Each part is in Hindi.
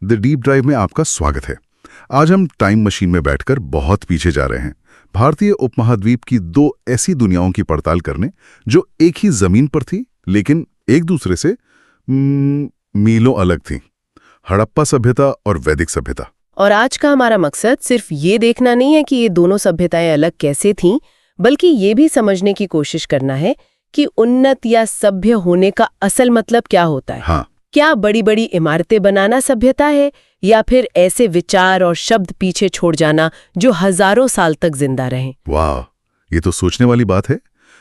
द डीप ड्राइव में आपका स्वागत है। आज हम टाइम मशीन में बैठकर बहुत पीछे जा रहे हैं, भारतीय उपमहाद्वीप की दो ऐसी दुनियाओं की पड़ताल करने जो एक ही जमीन पर थी लेकिन एक दूसरे से मीलों अलग थी। हड़प्पा सभ्यता और वैदिक सभ्यता। और आज का हमारा मकसद सिर्फ ये देखना नहीं है कि ये दोनों सभ्यताएं अलग कैसे थीं, बल्कि ये भी समझने की कोशिश करना है कि उन्नत या सभ्य होने का असल मतलब क्या होता है। हाँ। क्या बड़ी बड़ी इमारतें बनाना सभ्यता है या फिर ऐसे विचार और शब्द पीछे छोड़ जाना जो हजारों साल तक जिंदा रहें। वाह, ये तो सोचने वाली बात है।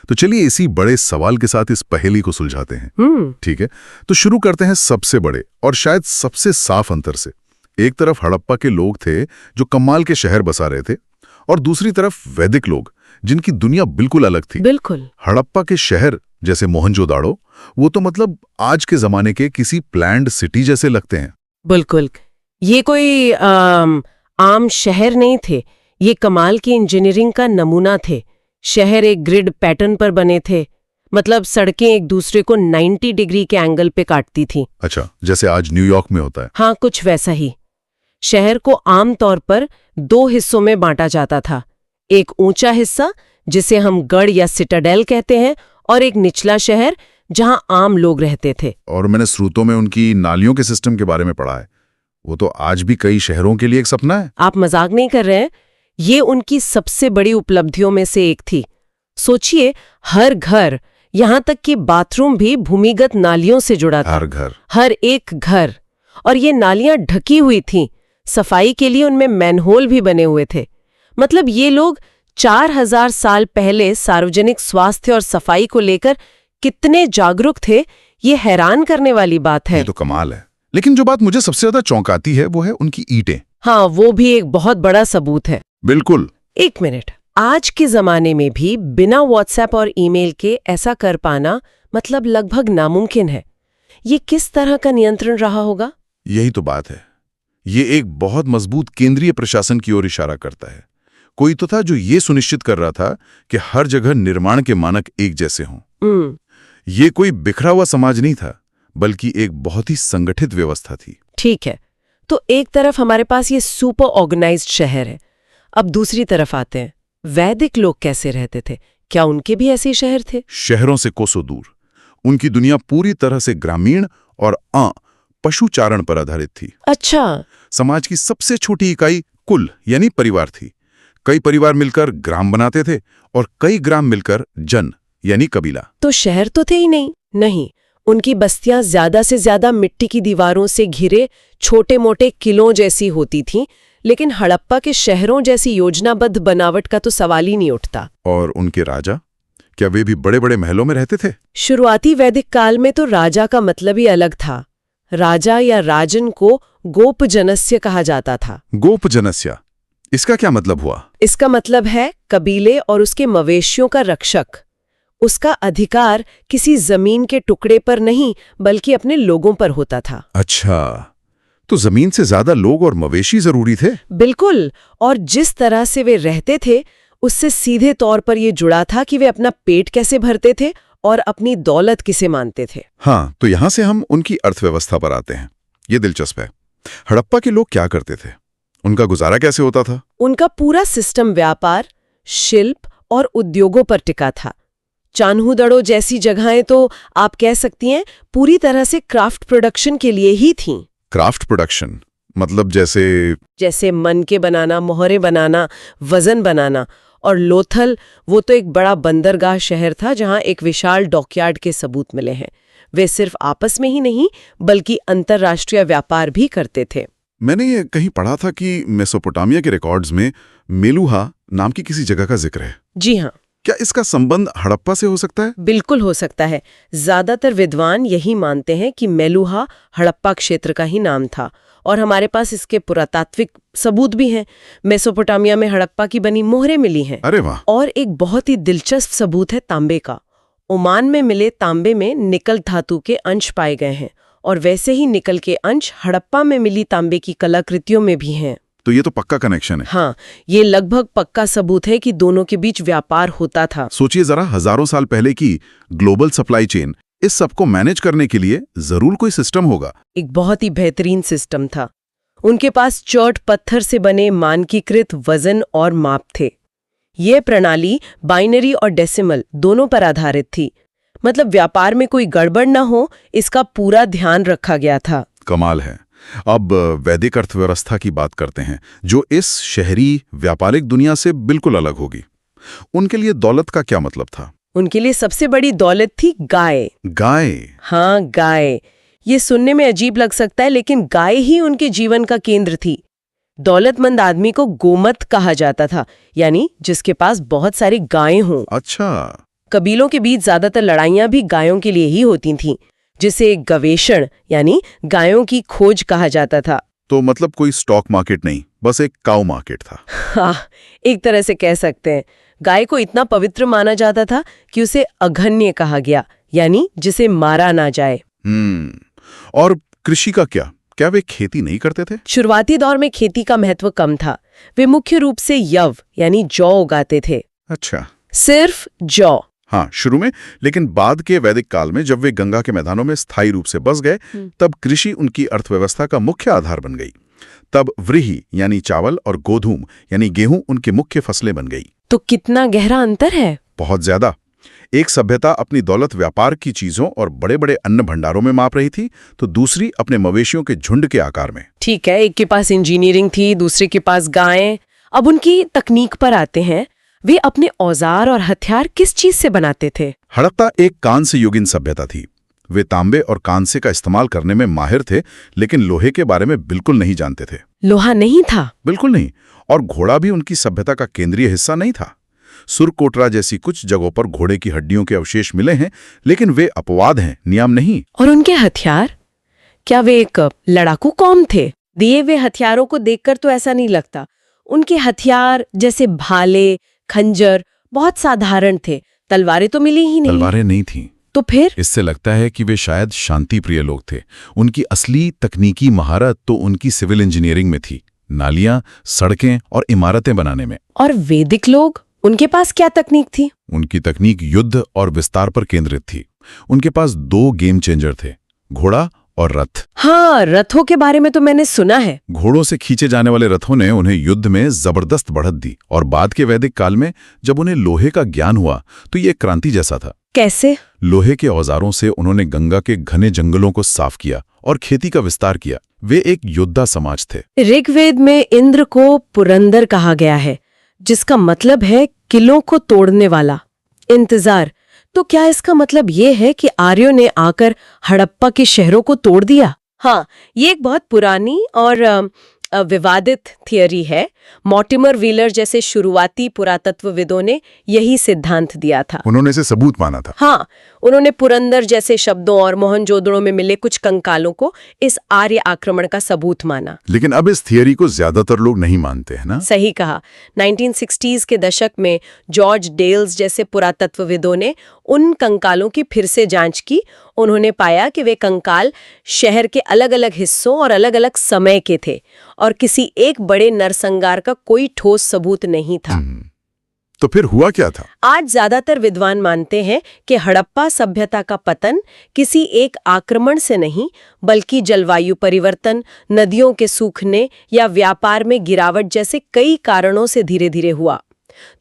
तो चलिए इसी बड़े सवाल के साथ इस पहेली को सुलझाते हैं। ठीक है, तो शुरू करते हैं सबसे बड़े और शायद सबसे साफ अंतर से। एक तरफ हड़प्पा के लोग थे जो कमाल के शहर बसा रहे थे, और दूसरी तरफ वैदिक लोग जिनकी दुनिया बिल्कुल अलग थी। बिल्कुल। हड़प्पा के शहर जैसे मोहनजोदाड़ो, वो तो मतलब आज के जमाने के किसी प्लैन्ड सिटी जैसे लगते हैं। बिल्कुल, ये कोई आम शहर नहीं थे, ये कमाल की इंजीनियरिंग का नमूना थे। शहर एक ग्रिड पैटर्न पर बने थे, मतलब सड़कें एक दूसरे को 90 डिग्री के एंगल पे काटती थीं। अच्छा, जैसे आज न्यूयॉर्क में होता है। हाँ, कुछ वैसा ही। शहर को आमतौर पर दो हिस्सों में बांटा जाता था, एक ऊंचा हिस्सा जिसे हम गढ़ या सिटाडेल कहते हैं, और एक निचला शहर जहां आम लोग रहते थे। और मैंने स्रोतों में उनकी नालियों के सिस्टम के बारे में पढ़ा है। वो तो आज भी कई शहरों के लिए एक सपना है। आप मजाक नहीं कर रहे हैं? ये उनकी सबसे बड़ी उपलब्धियों में से एक थी। सोचिए, हर घर, यहां तक कि बाथरूम भी भूमिगत नालियों से जुड़ा था। हर घर, हर एक घर। और ये नालियां ढकी हुई थीं। सफाई के लिए उनमें मैनहोल भी बने हुए थे। मतलब ये लोग 4000 साल पहले सार्वजनिक स्वास्थ्य और सफाई को लेकर कितने जागरूक थे, ये हैरान करने वाली बात है। ये तो कमाल है। लेकिन जो बात मुझे सबसे ज्यादा चौंकाती है वो है उनकी ईंटें। हाँ, वो भी एक बहुत बड़ा सबूत है। बिल्कुल। एक मिनट, आज के जमाने में भी बिना व्हाट्सएप और ईमेल के ऐसा कर पाना मतलब लगभग नामुमकिन है। ये किस तरह का नियंत्रण रहा होगा? यही तो बात है। ये एक बहुत मजबूत केंद्रीय प्रशासन की ओर इशारा करता है। कोई तो था जो ये सुनिश्चित कर रहा था कि हर जगह निर्माण के मानक एक जैसे हों। ये कोई बिखरा हुआ समाज नहीं था, बल्कि एक बहुत ही संगठित व्यवस्था थी। ठीक है, तो एक तरफ हमारे पास ये सुपर ऑर्गेनाइज्ड शहर है। अब दूसरी तरफ आते हैं, वैदिक लोग कैसे रहते थे? क्या उनके भी ऐसे शहर थे? शहरों से कोसों दूर। उनकी दुनिया पूरी तरह से ग्रामीण और पशुचारण पर आधारित थी। अच्छा। समाज की सबसे छोटी इकाई कुल यानी परिवार थी। कई परिवार मिलकर ग्राम बनाते थे और कई ग्राम मिलकर जन यानी कबीला। तो शहर तो थे ही नहीं, उनकी बस्तियां ज्यादा से ज्यादा मिट्टी की दीवारों से घिरे छोटे मोटे किलों जैसी होती थीं, लेकिन हड़प्पा के शहरों जैसी योजनाबद्ध बनावट का तो सवाल ही नहीं उठता। और उनके राजा, क्या वे भी बड़े बड़े महलों में रहते थे? शुरुआती वैदिक काल में तो राजा का मतलब ही अलग था। राजा या राजन को गोपजनस्य कहा जाता था। गोपजनस्य, इसका क्या मतलब हुआ? इसका मतलब है कबीले और उसके मवेशियों का रक्षक। उसका अधिकार किसी जमीन के टुकड़े पर नहीं, बल्कि अपने लोगों पर होता था। अच्छा, तो जमीन से ज्यादा लोग और मवेशी जरूरी थे? बिल्कुल। और जिस तरह से वे रहते थे, उससे सीधे तौर पर यह जुड़ा था कि वे अपना पेट कैसे भरते थे और अपनी दौलत किसे मानते थे। हाँ, तो यहां से हम उनकी अर्थव्यवस्था पर आते हैं। ये दिलचस्प है। हड़प्पा के लोग क्या करते थे? उनका गुजारा कैसे होता था? उनका पूरा सिस्टम व्यापार, शिल्प और उद्योगों पर टिका था। चान्हूदड़ो जैसी जगहें तो आप कह सकती हैं पूरी तरह से क्राफ्ट प्रोडक्शन के लिए ही थीं। क्राफ्ट प्रोडक्शन मतलब जैसे मन के बनाना, मोहरे बनाना, वजन बनाना। और लोथल, वो तो एक बड़ा बंदरगाह शहर था जहां एक विशाल डॉकयार्ड के सबूत मिले हैं। वे सिर्फ आपस में ही नहीं, बल्कि अंतर्राष्ट्रीय व्यापार भी करते थे। मैंने ये कहीं पढ़ा था कि मेसोपोटामिया के रिकॉर्ड्स में मेलुहा नाम की किसी जगह का जिक्र है। जी हाँ। क्या इसका संबंध हड़प्पा से हो सकता है? बिल्कुल हो सकता है। ज्यादातर विद्वान यही मानते हैं कि मेलुहा हड़प्पा क्षेत्र का ही नाम था, और हमारे पास इसके पुरातात्विक सबूत भी हैं। मेसोपोटामिया में हड़प्पा की बनी मोहरें मिली हैं। अरे वाह। और एक बहुत ही दिलचस्प सबूत है तांबे का। ओमान में मिले तांबे में निकल धातु के अंश पाए गए हैं, और वैसे ही निकल के अंश हड़प्पा में मिली तांबे की कलाकृतियों में भी हैं। तो ये तो पक्का कनेक्शन है। हाँ, ये लगभग पक्का सबूत है कि दोनों के बीच व्यापार होता था। सोचिए जरा, हजारों साल पहले की ग्लोबल सप्लाई चेन, इस सब को मैनेज करने के लिए जरूर कोई सिस्टम होगा। एक बहुत ही बेहतरीन सिस्टम था। उनके पास चौट पत्थर से बने मानकीकृत वजन और माप थे। ये प्रणाली बाइनरी और डेसिमल दोनों पर आधारित थी, मतलब व्यापार में कोई गड़बड़ न हो, इसका पूरा ध्यान रखा गया था। कमाल है। अब वैदिक अर्थव्यवस्था की बात करते हैं, जो इस शहरी व्यापारिक दुनिया से बिल्कुल अलग होगी। उनके लिए दौलत का क्या मतलब था? उनके लिए सबसे बड़ी दौलत थी गाय। गाय? हाँ, गाय। ये सुनने में अजीब लग सकता है, लेकिन गाय ही उनके जीवन का केंद्र थी। दौलतमंद आदमी को गोमत कहा जाता था, यानी जिसके पास बहुत सारी गायें हों। अच्छा। कबीलों के बीच ज्यादातर लड़ाइयां भी गायों के लिए ही होती थीं, जिसे गवेषण यानी गायों की खोज कहा जाता था। तो मतलब कोई स्टॉक मार्केट नहीं, बस एक काऊ मार्केट था। हाँ, एक तरह से कह सकते हैं। गाय को इतना पवित्र माना जाता था कि उसे अघन्य कहा गया, यानी जिसे मारा ना जाए। और कृषि का क्या? क्या वे खेती नहीं करते थे? शुरुआती दौर में खेती का महत्व कम था। वे मुख्य रूप से यव यानी जौ उगाते थे। अच्छा, सिर्फ जौ। हाँ, शुरू में। लेकिन बाद के वैदिक काल में जब वे गंगा के मैदानों में स्थायी रूप से बस गए, तब कृषि उनकी अर्थव्यवस्था का मुख्य आधार बन गई। तब व्रीहि यानी चावल और गोधूम यानी गेहूं उनकी मुख्य फसलें बन गई। तो कितना गहरा अंतर है? बहुत ज्यादा। एक सभ्यता अपनी दौलत व्यापार की चीजों और बड़े बड़े अन्न भंडारों में माप रही थी, तो दूसरी अपने मवेशियों के झुंड के आकार में। ठीक है, एक के पास इंजीनियरिंग थी, दूसरे के पास गायें। अब उनकी तकनीक पर आते हैं। वे अपने औजार और हथियार किस चीज से बनाते थे? हड़प्पा एक कांस्य युगीन सभ्यता थी। वे तांबे और कांसे का इस्तेमाल करने में माहिर थे, लेकिन लोहे के बारे में बिल्कुल नहीं जानते थे। लोहा नहीं था? बिल्कुल नहीं। और घोड़ा भी उनकी सभ्यता का केंद्रीय हिस्सा नहीं था। सुरकोटरा जैसी कुछ जगहों पर घोड़े की हड्डियों के अवशेष मिले हैं, लेकिन वे अपवाद हैं, नियम नहीं। और उनके हथियार? क्या वे एक लड़ाकू कौम थे? दिए हुए हथियारों को देखकर तो ऐसा नहीं लगता। उनके हथियार जैसे भाले, खंजर बहुत साधारण थे। तलवारें तो मिली ही नहीं। तलवारें नहीं थीं। तो फिर? इससे लगता है कि वे शायद शांति प्रिय लोग थे। उनकी असली तकनीकी महारत तो उनकी सिविल इंजीनियरिंग में थी, नालियां, सड़कें और इमारतें बनाने में। और वैदिक लोग, उनके पास क्या तकनीक थी? उनकी तकनीक युद्ध और विस्तार पर केंद्रित थी। उनके पास 2 गेम चेंजर थे, घोड़ा और रथ। हाँ, रथों के बारे में तो मैंने सुना है। घोड़ों से खींचे जाने वाले रथों ने उन्हें युद्ध में जबरदस्त बढ़त दी, और बाद के वैदिक काल में जब उन्हें लोहे का ज्ञान हुआ तो ये क्रांति जैसा था। कैसे? लोहे के औजारों से उन्होंने गंगा के घने जंगलों को साफ किया और खेती का विस्तार किया। वे एक योद्धा समाज थे। ऋग्वेद में इंद्र को पुरंदर कहा गया है, जिसका मतलब है किलों को तोड़ने वाला। इंतजार। तो क्या इसका मतलब ये है कि आर्यों ने आकर हड़प्पा के शहरों को तोड़ दिया? हाँ, ये एक बहुत पुरानी और विवादित थियरी है। मॉर्टिमर व्हीलर जैसे शुरुआती पुरातत्वविदों ने यही सिद्धांत दिया था। उन्होंने इसे सबूत माना था। हाँ, उन्होंने पुरंदर जैसे शब्दों और मोहनजोदड़ो में मिले कुछ कंकालों को इस आर्य आक्रमण का सबूत माना। लेकिन अब इस थियरी को ज्यादातर लोग नहीं मानते हैं ना? सही कहा। 1960s के दशक में जॉर्ज डेल्स जैसे पुरातत्वविदों ने उन कंकालों की फिर से जांच की। उन्होंने पाया कि वे कंकाल शहर के अलग अलग हिस्सों और अलग अलग समय के थे, और किसी एक बड़े नरसंहार का कोई ठोस सबूत नहीं था। तो फिर हुआ क्या था? आज ज्यादातर विद्वान मानते हैं कि हड़प्पा सभ्यता का पतन किसी एक आक्रमण से नहीं, बल्कि जलवायु परिवर्तन, नदियों के सूखने या व्यापार में गिरावट जैसे कई कारणों से धीरे धीरे हुआ।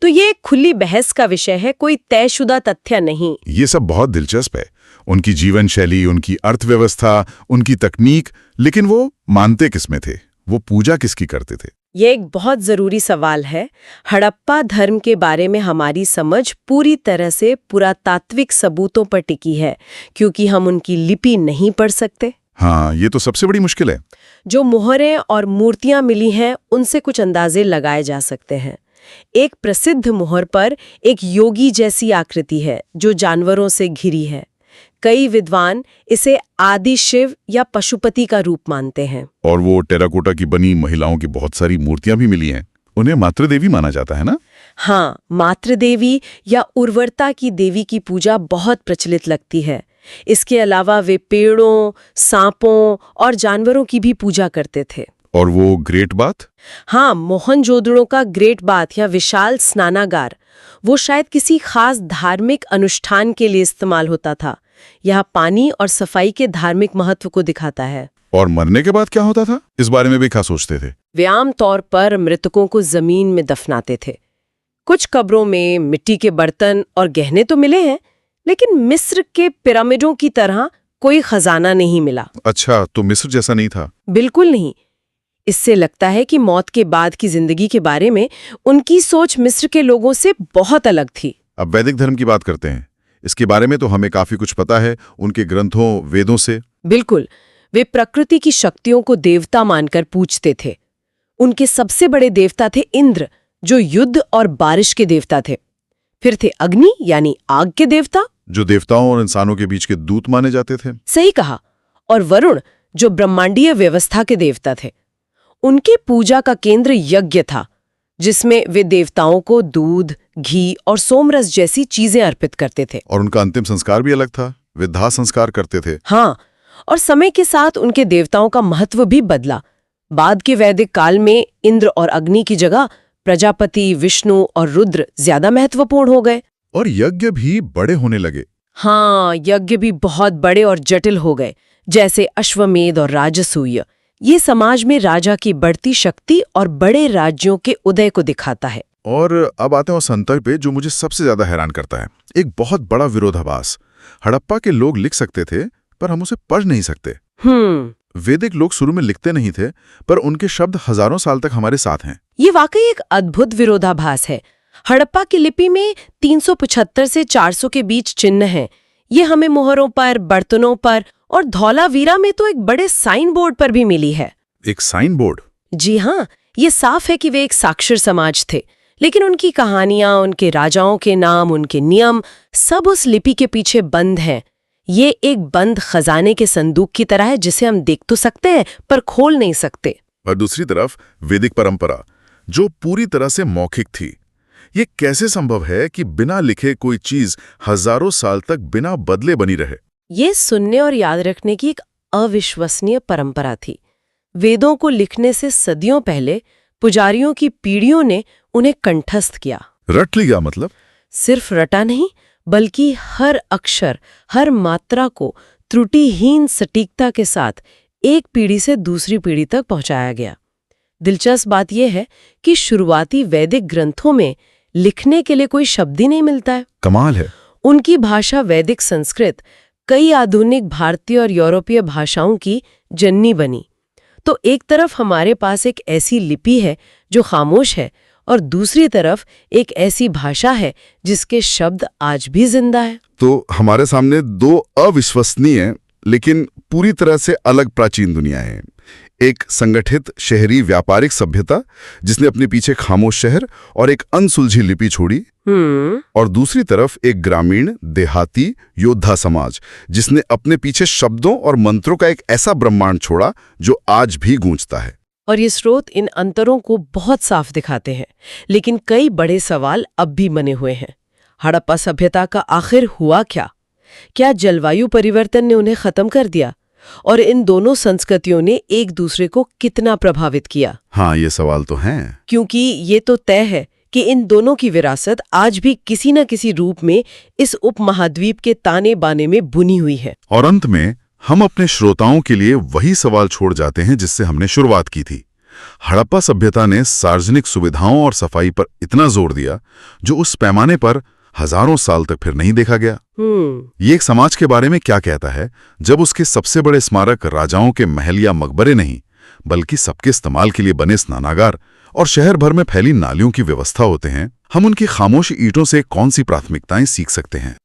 तो ये एक खुली बहस का विषय है, कोई तयशुदा तथ्य नहीं। ये सब बहुत दिलचस्प है। उनकी जीवन शैली, उनकी अर्थव्यवस्था, उनकी तकनीक, लेकिन वो मानते किसमें थे? वो पूजा किसकी करते थे? ये एक बहुत जरूरी सवाल है। हड़प्पा धर्म के बारे में हमारी समझ पूरी तरह से पुरातात्विक सबूतों पर टिकी है, क्योंकि हम उनकी लिपि नहीं पढ़ सकते। हाँ, ये तो सबसे बड़ी मुश्किल है। जो मोहरें और मूर्तियां मिली हैं, उनसे कुछ अंदाजे लगाए जा सकते हैं। एक प्रसिद्ध मोहर पर एक योगी जैसी आकृति है जो जानवरों से घिरी है। कई विद्वान इसे आदि शिव या पशुपति का रूप मानते हैं। और वो टेराकोटा की बनी महिलाओं की बहुत सारी मूर्तियां भी मिली हैं। उन्हें मातृदेवी माना जाता है ना? हाँ, मातृदेवी या उर्वरता की देवी की पूजा बहुत प्रचलित लगती है। इसके अलावा वे पेड़ों, सांपों और जानवरों की भी पूजा करते थे। और वो ग्रेट बाथ? हाँ, मोहनजोदड़ो का ग्रेट बाथ या विशाल स्नानागार, वो शायद किसी खास धार्मिक अनुष्ठान के लिए इस्तेमाल होता था। यह पानी और सफाई के धार्मिक महत्व को दिखाता है। और मरने के बाद क्या होता था, इस बारे में भी क्या सोचते थे? वे आम तौर पर मृतकों को जमीन में दफनाते थे। कुछ कब्रों में मिट्टी के बर्तन और गहने तो मिले हैं, लेकिन मिस्र के पिरामिडों की तरह कोई खजाना नहीं मिला। अच्छा, तो मिस्र जैसा नहीं था? बिल्कुल नहीं। इससे लगता है कि मौत के बाद की जिंदगी के बारे में उनकी सोच मिस्र के लोगों से बहुत अलग थी। अब वैदिक धर्म की बात करते हैं। इसके बारे में तो हमें काफी कुछ पता है उनके ग्रंथों, वेदों से। बिल्कुल, वे प्रकृति की शक्तियों को देवता मानकर पूजते थे। उनके सबसे बड़े देवता थे इंद्र, जो युद्ध और बारिश के देवता थे। फिर थे अग्नि यानी आग के देवता, जो देवताओं और इंसानों के बीच के दूत माने जाते थे। सही कहा। और वरुण, जो ब्रह्मांडीय व्यवस्था के देवता थे। उनकी पूजा का केंद्र यज्ञ था, जिसमें वे देवताओं को दूध, घी और सोमरस जैसी चीजें अर्पित करते थे। और उनका अंतिम संस्कार भी अलग था, वे दाह संस्कार करते थे। हाँ, और समय के साथ उनके देवताओं का महत्व भी बदला। बाद के वैदिक काल में इंद्र और अग्नि की जगह प्रजापति, विष्णु और रुद्र ज्यादा महत्वपूर्ण हो गए। और यज्ञ भी बड़े होने लगे। हाँ, यज्ञ भी बहुत बड़े और जटिल हो गए, जैसे अश्वमेध और राजसूय। ये समाज में राजा की बढ़ती शक्ति और बड़े राज्यों के उदय को दिखाता है। और अब आते हैं उस अंतर पे जो मुझे सबसे ज्यादा हैरान करता है। एक बहुत बड़ा विरोधाभास। हड़प्पा के लोग लिख सकते थे, पर हम उसे पढ़ नहीं सकते। वैदिक लोग शुरू में लिखते नहीं थे, पर उनके शब्द हजारों साल तक हमारे साथ हैं। ये वाकई एक अद्भुत विरोधाभास है। हड़प्पा की लिपि में 375 से 400 के बीच चिन्ह हैं। ये हमें मोहरों पर, बर्तनों पर और धौलावीरा में तो एक बड़े साइन बोर्ड पर भी मिली है। एक साइन बोर्ड? जी हाँ, ये साफ है कि वे एक साक्षर समाज थे, लेकिन उनकी कहानियां, उनके राजाओं के नाम, उनके नियम सब उस लिपि के पीछे बंद हैं। ये एक बंद खजाने के संदूक की तरह है, जिसे हम देख तो सकते हैं पर खोल नहीं सकते। और दूसरी तरफ वैदिक परंपरा, जो पूरी तरह से मौखिक थी। ये कैसे संभव है कि बिना लिखे कोई चीज हजारों साल तक बिना बदले बनी रहे? ये सुनने और याद रखने की एक अविश्वसनीय परंपरा थी। वेदों को लिखने से सदियों पहले पुजारियों की पीढ़ियों ने उन्हें कंठस्थ किया। रट लिया मतलब? सिर्फ रटा नहीं, बल्कि हर अक्षर, हर मात्रा को त्रुटिहीन सटीकता के साथ एक पीढ़ी से दूसरी पीढ़ी तक पहुंचाया गया। दिलचस्प बात यह है कि शुरुआती वैदिक ग्रंथों में लिखने के लिए कोई शब्द ही नहीं मिलता है। कमाल है। उनकी भाषा वैदिक संस्कृत कई आधुनिक भारतीय और यूरोपीय भाषाओं की जननी बनी। तो एक तरफ हमारे पास एक ऐसी लिपि है जो खामोश है, और दूसरी तरफ एक ऐसी भाषा है जिसके शब्द आज भी जिंदा है। तो हमारे सामने दो अविश्वसनीय लेकिन पूरी तरह से अलग प्राचीन दुनिया है। एक संगठित शहरी व्यापारिक सभ्यता जिसने अपने पीछे खामोश शहर और एक अनसुलझी लिपि छोड़ी, और दूसरी तरफ एक ग्रामीण देहाती योद्धा समाज जिसने अपने पीछे शब्दों और मंत्रों का एक ऐसा ब्रह्मांड छोड़ा जो आज भी गूंजता है। और ये स्रोत इन अंतरों को बहुत साफ दिखाते हैं, लेकिन कई बड़े सवाल अब भी बने हुए हैं। हड़प्पा सभ्यता का आखिर हुआ क्या? क्या जलवायु परिवर्तन ने उन्हें खत्म कर दिया? और इन दोनों संस्कृतियों ने एक दूसरे को कितना प्रभावित किया? हाँ, ये सवाल तो हैं। क्योंकि ये तो तय है कि इन दोनों की विरासत आज भी किसी न किसी रूप में इस उपमहाद्वीप के ताने बाने में बुनी हुई है। और अंत में हम अपने श्रोताओं के लिए वही सवाल छोड़ जाते हैं जिससे हमने शुरुआत की थी। हड़प्पा सभ्यता ने सार्वजनिक सुविधाओं और सफाई पर इतना जोर दिया जो उस पैमाने पर हजारों साल तक फिर नहीं देखा गया। ये एक समाज के बारे में क्या कहता है जब उसके सबसे बड़े स्मारक राजाओं के महल या मकबरे नहीं, बल्कि सबके इस्तेमाल के लिए बने स्नानागार और शहर भर में फैली नालियों की व्यवस्था होते हैं। हम उनकी खामोश ईंटों से कौन सी प्राथमिकताएं सीख सकते हैं?